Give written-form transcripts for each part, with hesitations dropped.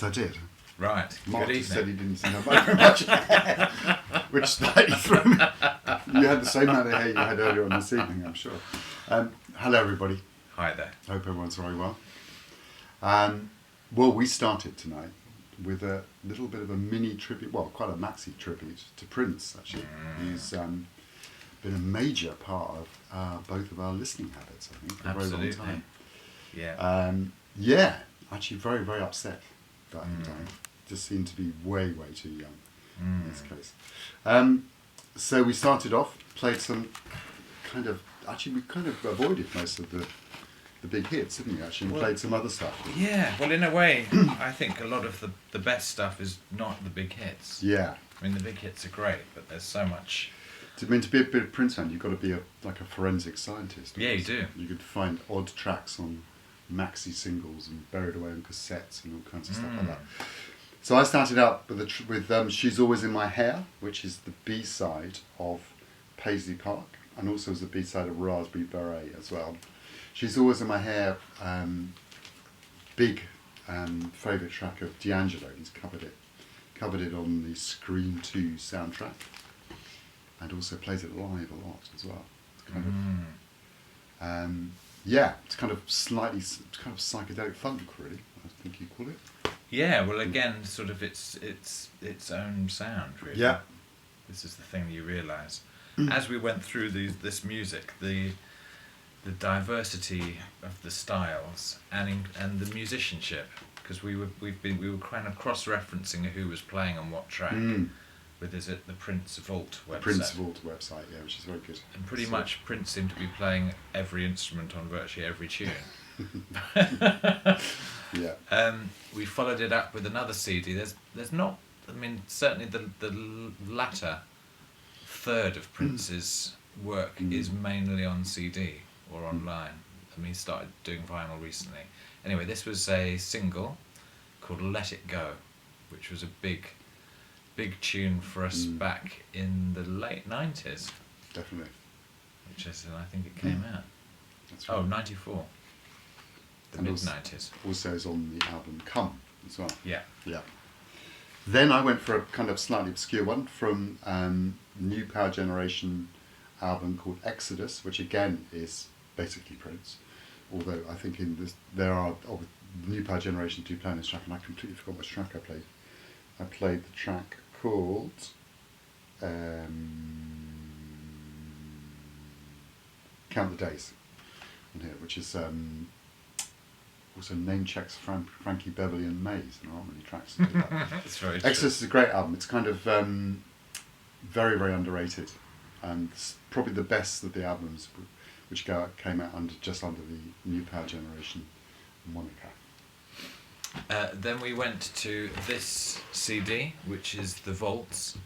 Yes, I did. Right. Mark Good just evening. said he didn't seem to have very much hair, which slightly threw me. You had the same amount of hair you had earlier on this evening, I'm sure. Hello, everybody. Hi there. Hope everyone's very well. Well, we started tonight with a little bit of a mini tribute, well, quite a maxi tribute to Prince, actually. He's been a major part of both of our listening habits, I think, for a very long time. Yeah. Yeah, actually very, very upset about him dying. Just seemed to be way, way too young in this case. So we started off, played some we kind of avoided most of the big hits, didn't we, actually, and played some other stuff. Yeah, well, in a way, I think a lot of the best stuff is not the big hits. Yeah. I mean, the big hits are great, but there's so much... To be a bit of Prince fan, you've got to be like a forensic scientist. Yeah, you do. You could find odd tracks on maxi singles and buried away on cassettes and all kinds of stuff like that. So I started out with She's Always in My Hair, which is the B-side of Paisley Park, and also is the B-side of Raspberry Beret as well. She's Always in My Hair, big favourite track of D'Angelo. He's covered it on the Scream 2 soundtrack, and also plays it live a lot as well. It's kind of psychedelic funk, really, I think you call it. Yeah, well, again, sort of its own sound, really. Yeah. This is the thing you realise. As we went through this music, the diversity of the styles and the musicianship, because we were kind of cross-referencing who was playing on what track with the Prince Vault website. Prince Vault website, yeah, which is very good. And pretty much Prince seemed to be playing every instrument on virtually every tune. Yeah. We followed it up with another CD. There's not, I mean, certainly the latter third of Prince's work is mainly on CD or online. I mean, he started doing vinyl recently. Anyway, this was a single called Let It Go, which was a big tune for us back in the late 90s. Definitely. Which is, I think it came out. That's right. 94. The mid-90s. Also is on the album Come as well. Yeah. Yeah. Then I went for a kind of slightly obscure one from New Power Generation album called Exodus, which again is basically Prince. Although I think there are New Power Generation do play on this track, and I completely forgot which track I played. I played the track called Count the Days on here, which is also name checks Frankie Beverly and Mays. There aren't many tracks to do that. That's very true. Exodus is a great album. It's kind of very, very underrated, and it's probably the best of the albums which came out just under the New Power Generation moniker. Then we went to this CD, which is The Vaults.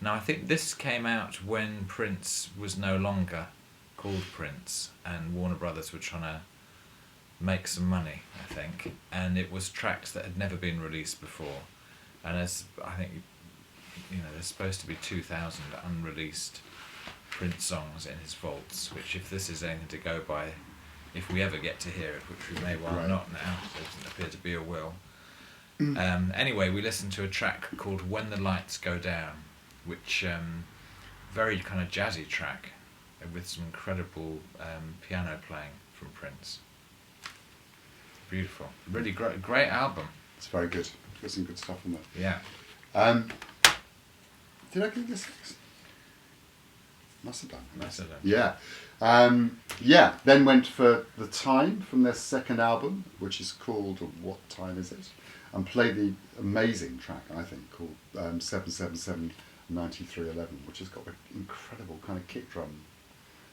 Now, I think this came out when Prince was no longer called Prince, and Warner Brothers were trying to make some money, I think, and it was tracks that had never been released before. And as I think, there's supposed to be 2,000 unreleased Prince songs in his vaults, which, if this is anything to go by, if we ever get to hear it, which we may well not now, there doesn't appear to be a will. Anyway, we listened to a track called When the Lights Go Down, which very kind of jazzy track with some incredible piano playing from Prince. Beautiful. Really great album. It's very good. There's some good stuff in there. Yeah. Did I give you 6? Must have done. Yeah. Then went for The Time from their second album, which is called What Time Is It? And played the amazing track, I think, called 777 9311, which has got an incredible kind of kick drum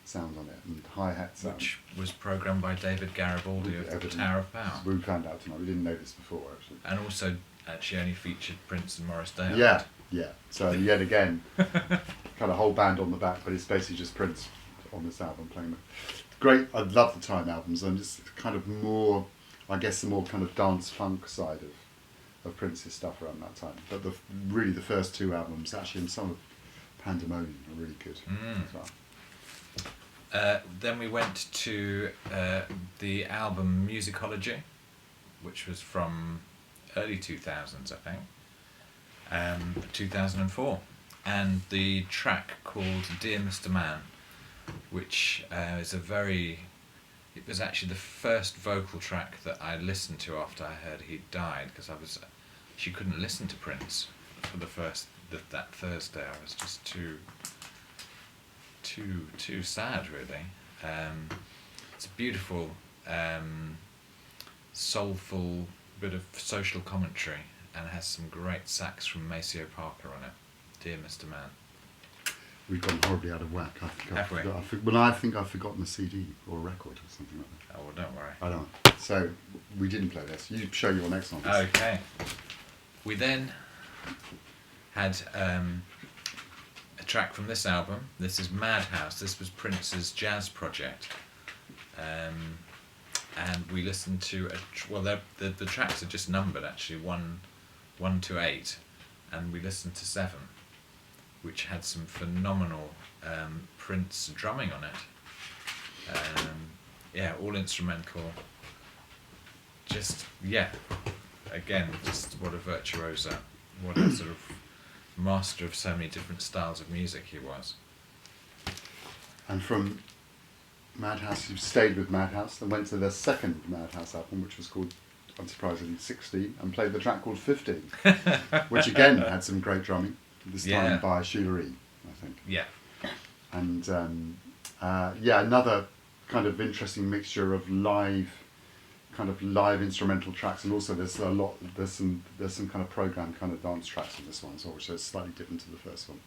sound on it and hi-hat sound. Which was programmed by David Garibaldi of the Tower of Power. We found out tonight. We didn't know this before, actually. And also actually only featured Prince and Morris Day. Yeah. So yet again, kind of whole band on the back, but it's basically just Prince on this album playing it. Great. I love the Time albums, and it's kind of more, I guess, the more kind of dance funk side of Prince's stuff around that time. But really the first 2 albums, actually, and some of Pandemonium are really good as well. Then we went to the album Musicology, which was from early 2000s, I think, 2004, and the track called Dear Mr. Man, which is it was actually the first vocal track that I listened to after I heard he'd died, because she couldn't listen to Prince for that Thursday. I was just too sad, really. It's a beautiful, soulful bit of social commentary, and has some great sax from Maceo Parker on it. Dear Mr. Man. We've gone horribly out of whack. I think I've forgotten a CD or a record or something like that. Oh, well, don't worry. I don't. So we didn't play this. You show your next one. Okay. We then had a track from this album. This is Madhouse. This was Prince's jazz project. And we listened to the tracks are just numbered, actually, 1 to 8, and we listened to 7, which had some phenomenal Prince drumming on it. All instrumental. Again, just what a virtuoso, what a sort of master of so many different styles of music he was. And from Madhouse, you stayed with Madhouse and went to their second Madhouse album, which was called, unsurprisingly, 16, and played the track called 15, which again had some great drumming, this time by Sheila E., I think. Yeah. And another kind of interesting mixture of live instrumental tracks, and also there's some kind of programmed kind of dance tracks in this one as well, which is slightly different to the first one.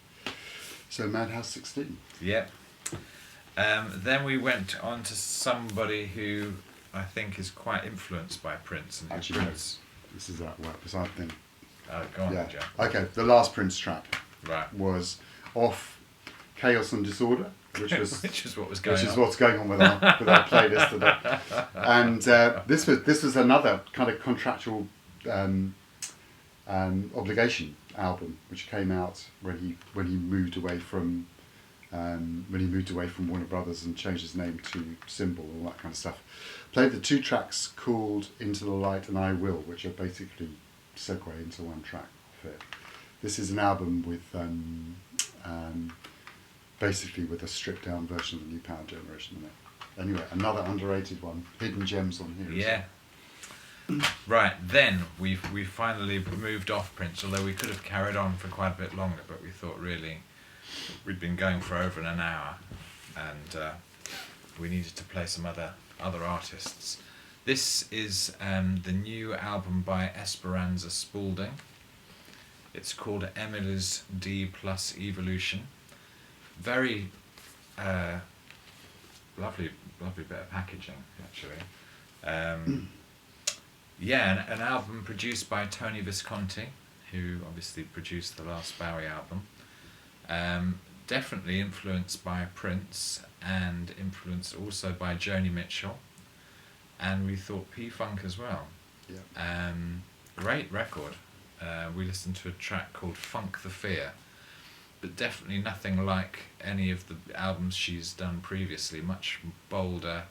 So Madhouse 16. Yep. Then we went on to somebody who I think is quite influenced by Prince. And Actually, Prince. No, this is that work beside thing. Oh, go on, Joe. Okay, the last Prince track right. was off Chaos and Disorder, which is what's going on with our playlist today. And this was another kind of contractual obligation album, which came out when he moved away from Warner Brothers and changed his name to Symbol and all that kind of stuff. Played the 2 tracks called Into the Light and I Will, which are basically segue into one track of it. This is an album with basically with a stripped down version of the New Power Generation in it. Anyway, another underrated one. Hidden gems on here. Yeah. Right, then we finally moved off Prince, although we could have carried on for quite a bit longer, but we thought really we'd been going for over an hour, and we needed to play some other artists. This is the new album by Esperanza Spalding. It's called Emily's D Plus Evolution. Very lovely bit of packaging, actually. An album produced by Tony Visconti, who obviously produced the last Bowie album. Definitely influenced by Prince, and influenced also by Joni Mitchell, and we thought P-Funk as well. Yeah. Great record. We listened to a track called Funk the Fear, but definitely nothing like any of the albums she's done previously. Much bolder,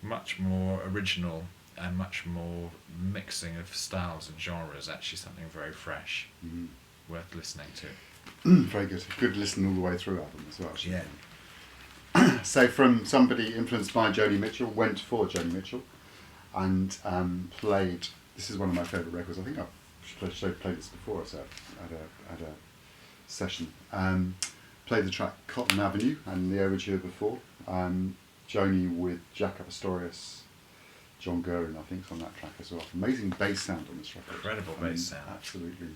much more original, and much more mixing of styles and genres. Actually something very fresh. Mm-hmm. Worth listening to. Very good. Good listen all the way through album as well. Actually. Yeah. So from somebody influenced by Joni Mitchell, went for Joni Mitchell, and played. This is one of my favourite records. I think I've played this before at a session. Played the track Cotton Avenue and the overture before. Joni with Jaco Pastorius, John Guerin, I think, is on that track as well. Amazing bass sound on this record. Incredible bass sound. Absolutely.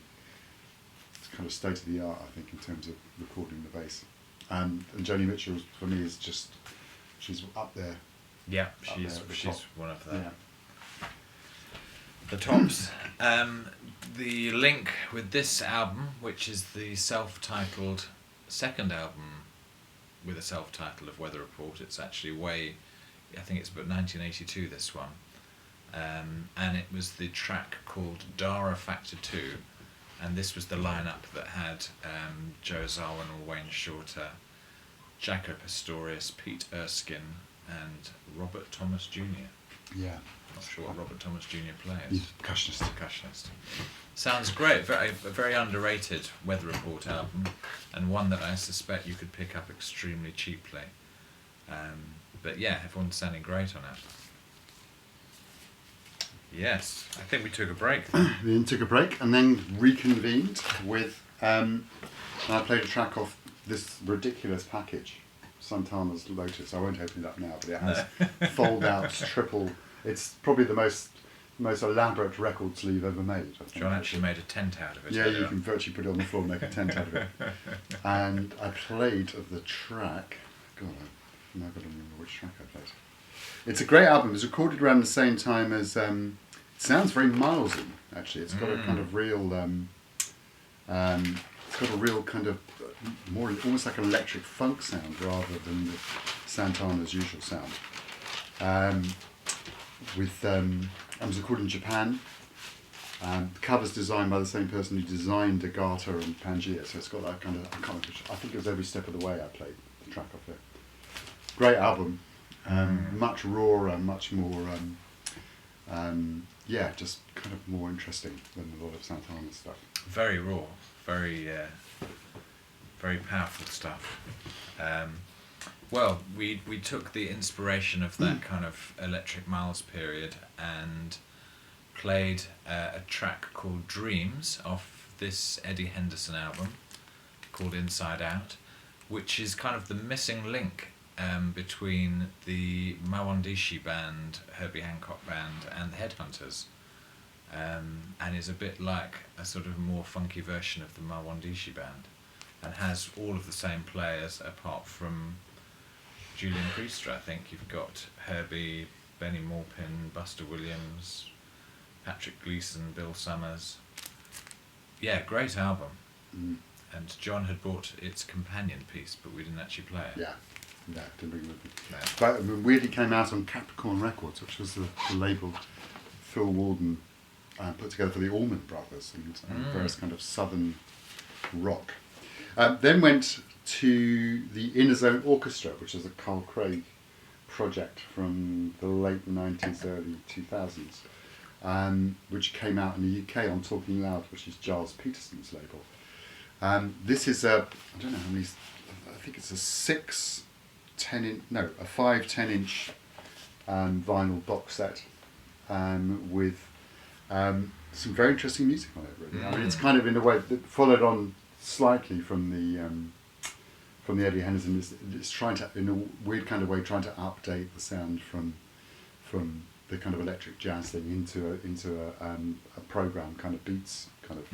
It's kind of state of the art, I think, in terms of recording the bass. And Joni Mitchell, for me, is just, she's up there. Yeah, she's one of the Yeah. the tops. The link with this album, which is the self-titled second album with a self-title of Weather Report, it's actually I think it's about 1982, this one. And it was the track called Dara Factor 2, and this was the lineup that had Joe Zawinul, Wayne Shorter, Jaco Pastorius, Pete Erskine, and Robert Thomas Jr. Yeah. Not sure what Robert Thomas Jr. plays. He's a percussionist. Percussionist. Sounds great. A very underrated Weather Report album, and one that I suspect you could pick up extremely cheaply. But yeah, everyone's sounding great on it. Yes, I think we took a break. We then took a break and then reconvened with. And I played a track off this ridiculous package, Santana's Lotus. I won't open it up now, but it has fold-out triple. It's probably the most elaborate record sleeve ever made. I think. John actually made a tent out of it. Yeah, you can virtually put it on the floor and make a tent out of it. And I played of the track. God, I've now got to remember which track I played. It's a great album. It was recorded around the same time as. It sounds very Milesy, actually. It's got a kind of real. It's got a real kind of more almost like an electric funk sound rather than the Santana's usual sound. I was recorded in Japan. The cover's designed by the same person who designed Agata and Pangea, so it's got that kind of. I think it was Every Step of the Way I played the track off it. Great album, much rawer, much more. Just kind of more interesting than a lot of Santana's stuff. Very raw, very powerful stuff. Well, we took the inspiration of that kind of Electric Miles period and played a track called Dreams off this Eddie Henderson album called Inside Out, which is kind of the missing link between the Mawandishi band, Herbie Hancock band, and the Headhunters, and is a bit like a sort of more funky version of the Mawandishi band, and has all of the same players apart from Julian Priester. I think you've got Herbie, Benny Maupin, Buster Williams, Patrick Gleason, Bill Summers. Yeah, great album. And John had bought its companion piece, but we didn't actually play it. Yeah, didn't bring it with me. No. But it weirdly came out on Capricorn Records, which was the label Phil Walden put together for the Allman Brothers and various kind of southern rock. Then went to the Inner Zone Orchestra, which is a Carl Craig project from the late 90s, early 2000s, which came out in the UK on Talking Loud, which is Giles Peterson's label. This is I don't know how many, I think it's a 5 10-inch vinyl box set with some very interesting music on it, really. I mean, it's kind of in a way that followed on slightly from the Eddie Henderson. It's trying to, in a weird kind of way, trying to update the sound from the kind of electric jazz thing into a program kind of beats kind of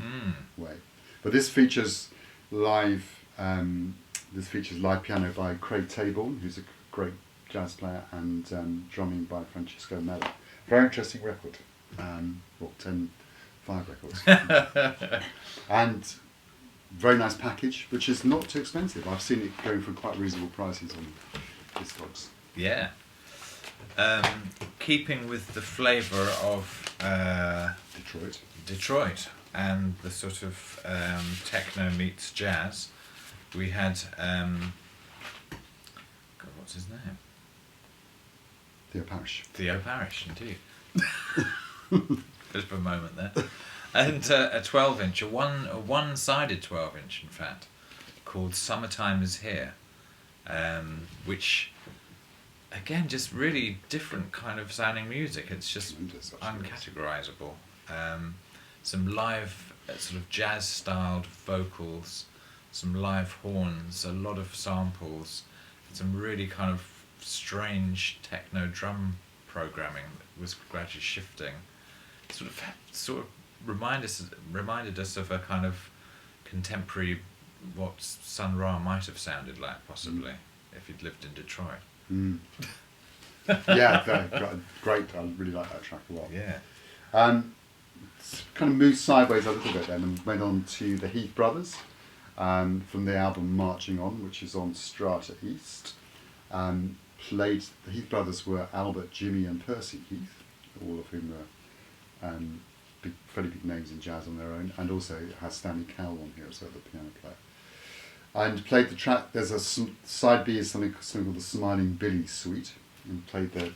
way. But this features live piano by Craig Taborn, who's a great jazz player, and drumming by Francisco Melo. Very interesting record. 5 records. And very nice package, which is not too expensive. I've seen it going for quite reasonable prices on Discogs. Yeah. Keeping with the flavour of Detroit and the sort of techno meets jazz, we had God, what's his name? Theo Parrish. Theo Parrish, indeed. Just for a moment there. And a 12-inch, a one-sided 12-inch, in fact, called Summertime Is Here, which, again, just really different kind of sounding music. It's just uncategorizable. Some live sort of jazz-styled vocals, some live horns, a lot of samples, some really kind of strange techno drum programming that was gradually shifting. Sort of reminded us of a kind of contemporary what Sun Ra might have sounded like, possibly, if he'd lived in Detroit. Yeah, great. I really like that track a lot. Yeah. Kind of moved sideways a little bit then and went on to the Heath Brothers from the album Marching On, which is on Strata East. The Heath Brothers were Albert, Jimmy and Percy Heath, all of whom were fairly big names in jazz on their own, and also it has Stanley Cowell on here as well, the piano player. And played the track, there's a side B is something called the Smiling Billy Suite, and played the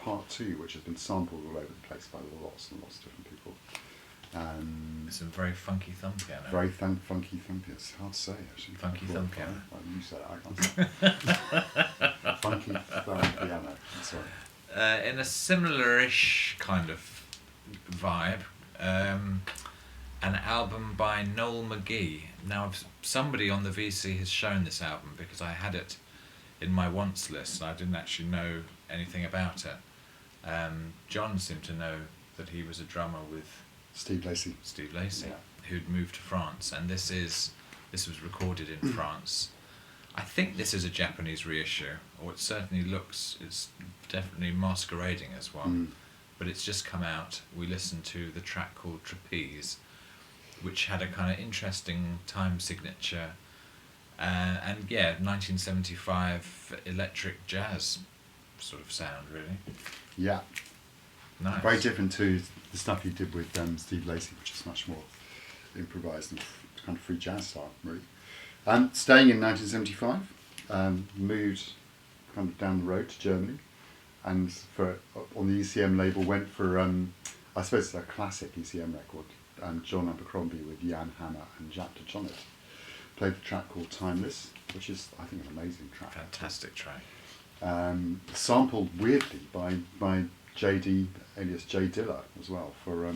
Part 2, which has been sampled all over the place by lots and lots of different people. It's a very funky thumb piano. Very funky thumb piano. It's hard to say, actually. Funky thumb piano. Well, you said it, I can't say it. Funky thumb piano. That's right. In a similar-ish kind of vibe, an album by Noel McGee. Now, somebody on the VC has shown this album because I had it in my wants list and I didn't actually know anything about it. John seemed to know that he was a drummer with Steve Lacy, yeah, who'd moved to France, and this was recorded in France. I think this is a Japanese reissue, or it certainly looks. It's definitely masquerading as one, but it's just come out. We listened to the track called Trapeze, which had a kind of interesting time signature, and yeah, 1975 electric jazz sort of sound, really. Yeah. Nice. Very different to the stuff he did with Steve Lacy, which is much more improvised and kind of free jazz style, really. Staying in 1975, moved kind of down the road to Germany, and on the ECM label went for, I suppose it's a classic ECM record, John Abercrombie with Jan Hammer and Jack DeJohnette. Played the track called Timeless, which is, I think, an amazing track. Fantastic track. Sampled weirdly by JD alias Jay Diller as well for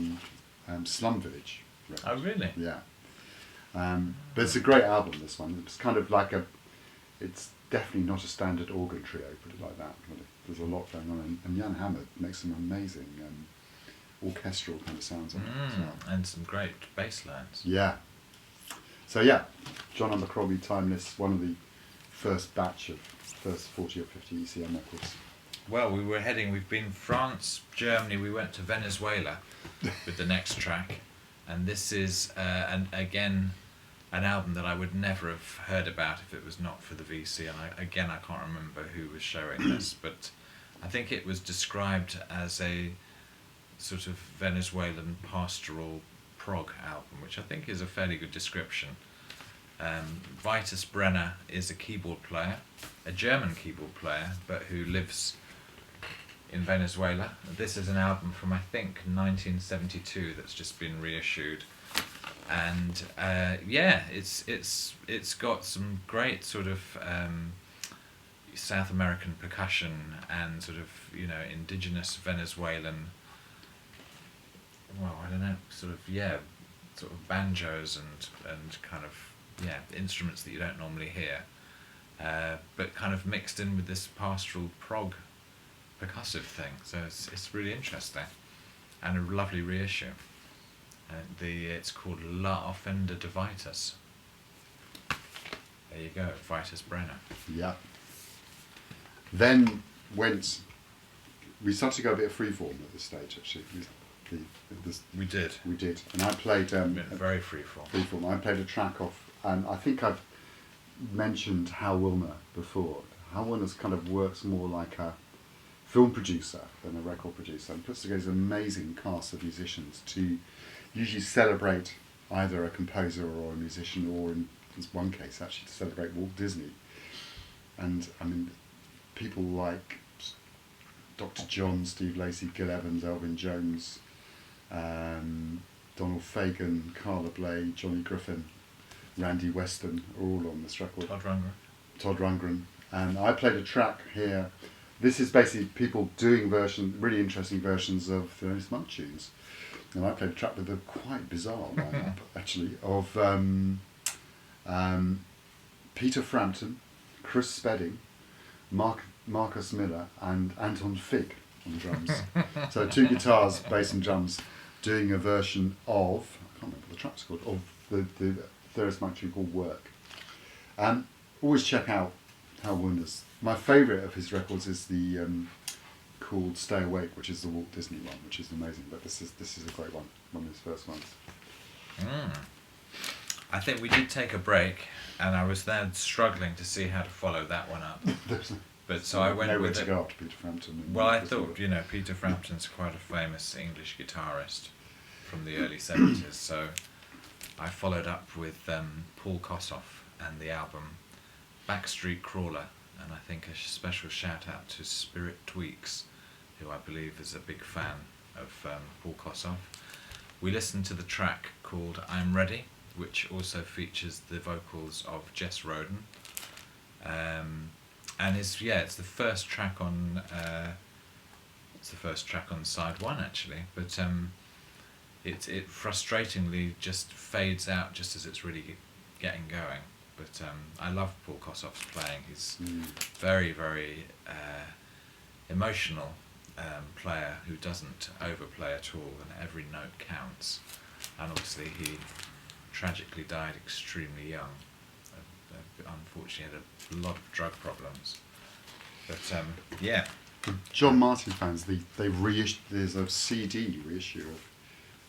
Slum Village record. Oh, really? Yeah. But it's a great album, this one. It's kind of like it's definitely not a standard organ trio, put it like that. There's a lot going on, and Jan Hammer makes some amazing orchestral kind of sounds on it as well. And some great bass lines. Yeah. So yeah, John Abercrombie, Timeless, one of the first 40 or 50 ECM records. Well, we've been France, Germany, we went to Venezuela with the next track, and this is, again, an album that I would never have heard about if it was not for the VC, and I can't remember who was showing this, but I think it was described as a sort of Venezuelan pastoral prog album, which I think is a fairly good description. Vytas Brenner is a keyboard player, a German keyboard player, but who lives in Venezuela. This is an album from, I think, 1972 that's just been reissued, and it's got some great sort of South American percussion and sort of indigenous Venezuelan. Well, I don't know, sort of banjos and kind of instruments that you don't normally hear, but kind of mixed in with this pastoral prog percussive thing. So it's really interesting, and a lovely reissue. It's called La Ofenda de Vytas. There you go, Vytas Brenner. Yeah. Then we started to go a bit of freeform at this stage, actually. We did, and I played very freeform. Freeform. I played a track off, and I think I've mentioned Hal Wilmer before. Hal Wilmer kind of works more like a film producer than a record producer, and puts together an amazing cast of musicians to usually celebrate either a composer or a musician, or in one case actually to celebrate Walt Disney. And I mean, people like Dr. John, Steve Lacy, Gil Evans, Elvin Jones, Donald Fagen, Carla Bley, Johnny Griffin, Randy Weston are all on this record. Todd Rundgren. And I played a track here. This is basically people doing really interesting versions of Thelonious Monk tunes. And I played a track with a quite bizarre lineup, actually, of Peter Frampton, Chris Spedding, Marcus Miller, and Anton Fig on drums. So 2 guitars, bass and drums, doing a version of, I can't remember what the track's called, of the Thelonious Monk tune called Work. Always check out Hal Wilmer's. My favourite of his records is the called Stay Awake, which is the Walt Disney one, which is amazing, but this is a great one of his first ones. I think we did take a break, and I was then struggling to see how to follow that one up. But so I went with to go after Peter Frampton. Well, I thought, Peter Frampton's quite a famous English guitarist from the early 70s, so I followed up with Paul Kossoff and the album Backstreet Crawler, and I think a special shout out to Spirit Tweaks, who I believe is a big fan of Paul Kossoff. We listened to the track called I'm Ready, which also features the vocals of Jess Roden. And it's the first track on side one actually, but it frustratingly just fades out just as it's really getting going. But I love Paul Kossoff's playing. He's very, very emotional player who doesn't overplay at all, and every note counts. And obviously he tragically died extremely young. Unfortunately had a lot of drug problems. But yeah. John Martin fans, there's a CD reissue of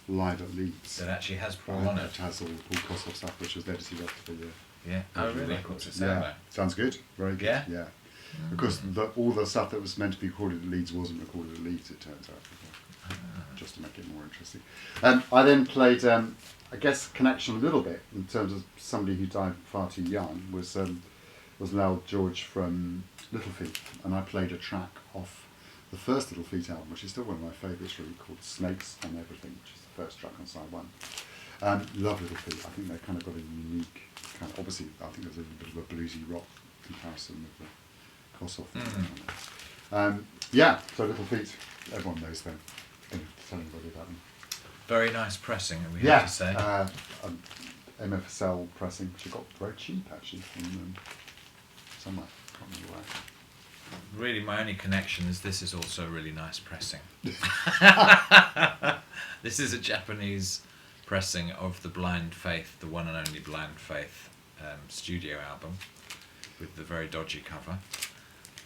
Live at Leeds. That actually has Paul on it. It has all Paul Kossoff stuff, which was edited after the Yeah. Oh really? What's it say? Sounds good. Very good. Yeah. Yeah. Because all the stuff that was meant to be recorded at Leeds wasn't recorded at Leeds, it turns out. Just to make it more interesting. I then played, I guess, connection a little bit in terms of somebody who died far too young was Lal George from Little Feat, and I played a track off the first Little Feat album, which is still one of my favourites, really, called Snakes on Everything, which is the first track on side one. Love Little Feat. I think they kind of got a unique kind of, obviously I think there's a bit of a bluesy rock comparison with the Kossoff thing. So Little Feat, everyone knows them. Tell anybody about them. Very nice pressing, we have to say. MFSL pressing, which I got very cheap actually from somewhere. Can't remember where. Really, my only connection is this is also really nice pressing. This is a Japanese pressing of the Blind Faith, the one and only Blind Faith studio album, with the very dodgy cover.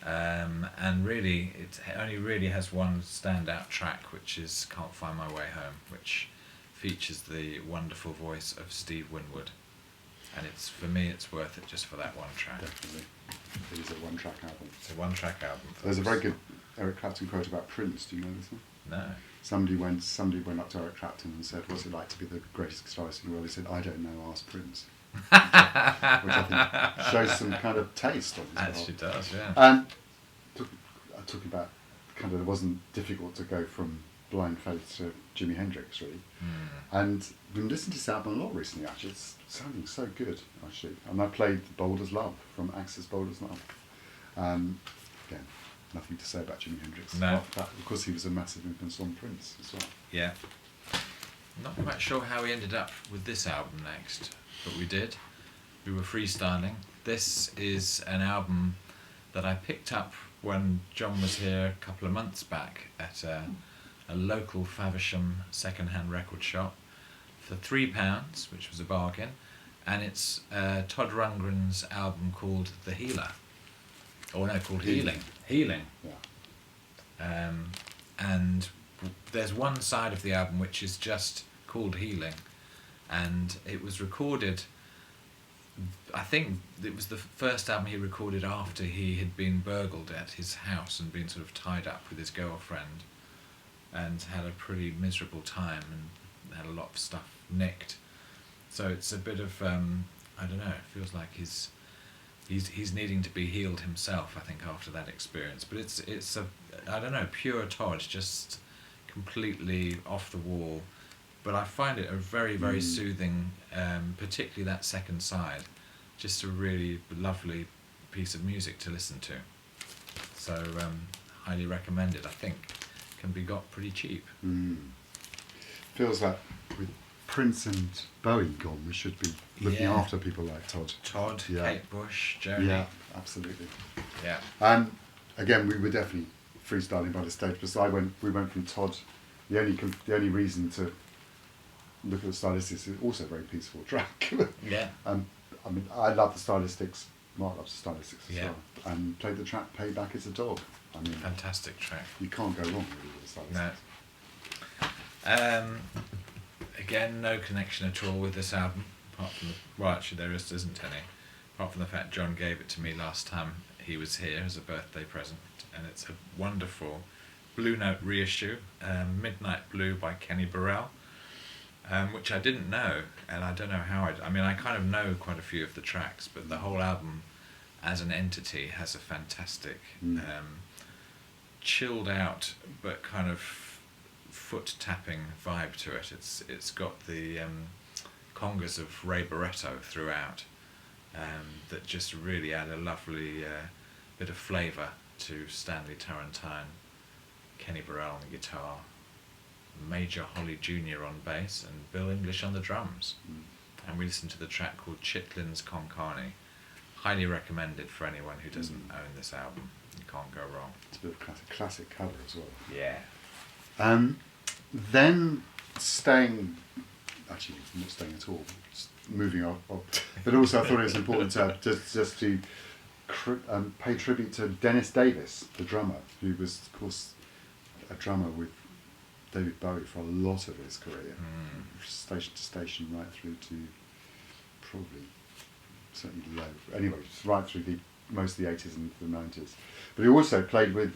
And really, it only really has one standout track, which is Can't Find My Way Home, which features the wonderful voice of Steve Winwood. And for me, it's worth it just for that one track. Definitely. It is a one-track album. It's a one-track album. There's a very good Eric Clapton quote about Prince. Do you know this one? No. Somebody went up to Eric Clapton and said, "What's it like to be the greatest guitarist in the world?" He said, "I don't know, ask Prince." Which I think shows some kind of taste on his part. Actually does, yeah. I talk about kind of it wasn't difficult to go from Blind Faith to Jimi Hendrix, really. And I've been listening to this album a lot recently, actually. It's sounding so good, actually. And I played Bold as Love from Axis Bold as Love. Again, nothing to say about Jimi Hendrix. No. Of course, he was a massive influence on Prince as well. Yeah. Not quite sure how we ended up with this album next, but we did. We were freestyling. This is an album that I picked up when John was here a couple of months back at a local Faversham second-hand record shop for £3, which was a bargain, and it's Todd Rundgren's album called The Healer. Called Healing. Healing. Yeah. And there's one side of the album which is just called Healing, and it was recorded, I think it was the first album he recorded after he had been burgled at his house and been sort of tied up with his girlfriend and had a pretty miserable time and had a lot of stuff nicked. So it's a bit of, I don't know, it feels like he's needing to be healed himself, I think, after that experience. But it's a, I don't know, pure Todd, just completely off the wall. But I find it a very, very soothing, particularly that second side, just a really lovely piece of music to listen to. So highly recommended. I think can be got pretty cheap. Feels like with Prince and Bowie gone, we should be looking after people like Todd. Todd, Kate Bush, Joni. Yeah, absolutely. Yeah. And again, we were definitely freestyling by the stage, because we went from Todd. The only reason to look at the stylistics is also a very peaceful track. Yeah. I mean, I love the stylistics. Mark loves the stylistics as Yeah. well. And played the track "Payback Is a Dog." I mean, Fantastic track. you can't go wrong really with the stylistics. No. Again, no connection at all with this album, apart from actually there isn't any, apart from the fact John gave it to me last time he was here as a birthday present, and it's a wonderful Blue Note reissue, Midnight Blue by Kenny Burrell, which I didn't know, and I don't know how I mean, I kind of know quite a few of the tracks, but the whole album as an entity has a fantastic chilled out but kind of foot tapping vibe to it. It's got the congas of Ray Barretto throughout that just really add a lovely bit of flavour to Stanley Turrentine, Kenny Burrell on the guitar, Major Holly Jr. on bass, and Bill English on the drums. And we listened to the track called Chitlin's Con Carne. Highly recommended for anyone who doesn't own this album. You can't go wrong. It's a bit of a classic cover as well. Yeah. Then staying, actually not staying at all, just moving on. But also I thought it was important to just to pay tribute to Dennis Davis, the drummer, who was of course a drummer with David Bowie for a lot of his career, station to station, right through to probably certainly low. Anyway, right through most of the 80s and the 90s. But he also played with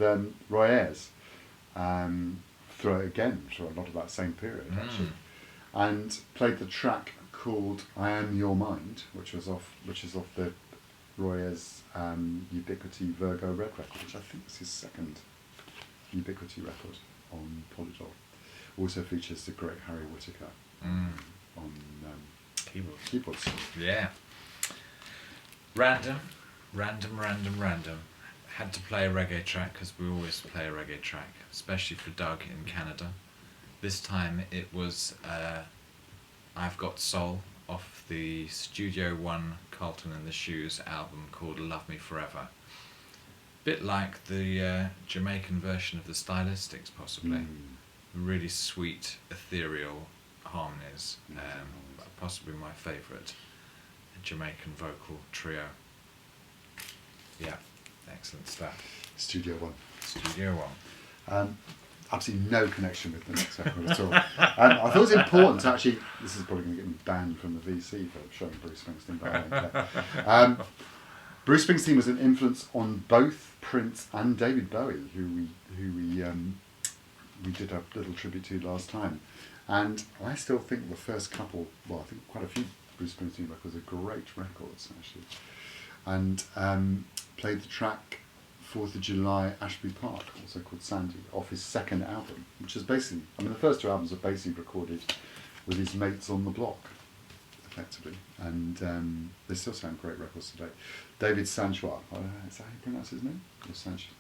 Roy Ayers through a lot of that same period actually, and played the track called "I Am Your Mind," which is off the Roy Ayers Ubiquity Virgo Red record, which I think is his second Ubiquity record on Polydor. Also features the great Harry Whittaker on keyboards. Yeah. Random. Had to play a reggae track because we always play a reggae track, especially for Doug in Canada. This time it was I've Got Soul off the Studio One Carlton and the Shoes album called Love Me Forever. Bit like the Jamaican version of the Stylistics, possibly. Really sweet, ethereal harmonies. Possibly my favourite Jamaican vocal trio. Yeah, excellent stuff. Studio One. Absolutely no connection with the next record at all. I thought it was important to actually, this is probably going to get me banned from the VC for showing Bruce Springsteen, but I don't care. Bruce Springsteen was an influence on both Prince and David Bowie, who we did a little tribute to last time. And I still think the first couple, I think quite a few Bruce Springsteen records are great records, actually. And played the track 4th of July, Ashby Park, also called Sandy, off his second album, which is basically, the first two albums are basically recorded with his mates on the block, effectively. And they still sound great records today. David Sanchez, is that how you pronounce his name? Or Sanchez?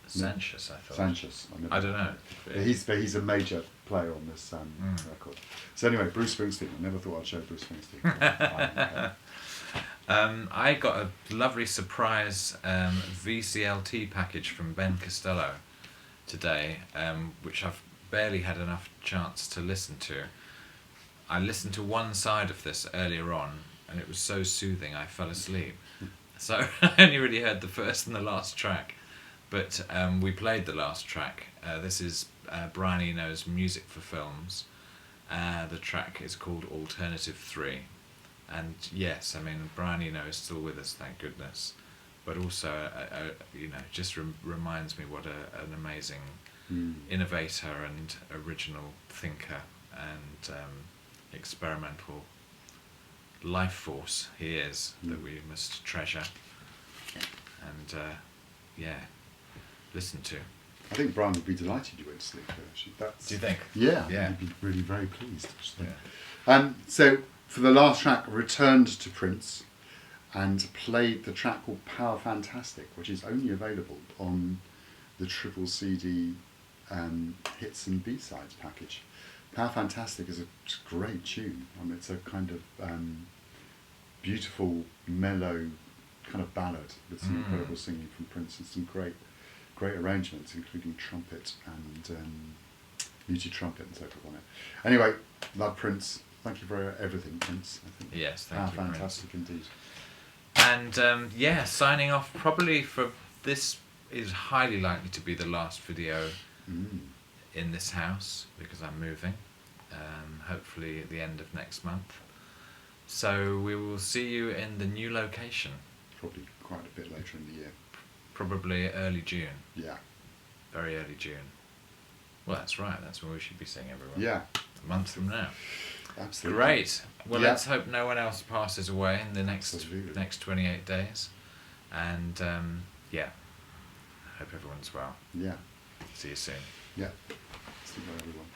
Sanchez, I thought. Sanchez. I don't know. He's a major player on this record. So anyway, Bruce Springsteen. I never thought I'd show Bruce Springsteen. I got a lovely surprise VCLT package from Ben Costello today, which I've barely had enough chance to listen to. I listened to one side of this earlier on, and it was so soothing I fell asleep. So I only really heard the first and the last track. But we played the last track. This is Brian Eno's Music for Films. The track is called Alternative 3. And yes, Brian Eno is still with us, thank goodness. But also, just reminds me what an amazing innovator and original thinker and experimental life force he is that we must treasure. And listen to. I think Brian would be delighted you went to sleep there, actually. Do you think? Yeah. He'd be really very pleased, actually. Yeah. So, for the last track, returned to Prince and played the track called Power Fantastic, which is only available on the triple CD hits and B-sides package. Power Fantastic is a great tune. It's a kind of beautiful, mellow kind of ballad with some incredible singing from Prince and some great arrangements, including trumpet and muted trumpet and so forth on it. Anyway, love Prince. Thank you for everything, Prince. I think. Yes, thank you, fantastic Prince. Indeed. And signing off probably for this is highly likely to be the last video in this house because I'm moving. Hopefully at the end of next month. So we will see you in the new location. Probably quite a bit later in the year. Probably early June. Yeah. Very early June. Well, that's right. That's when we should be seeing everyone. Yeah. A month from now. Absolutely. Great. Well, let's hope no one else passes away in the next 28 days. And, Hope everyone's well. Yeah. See you soon. Yeah. See you everyone.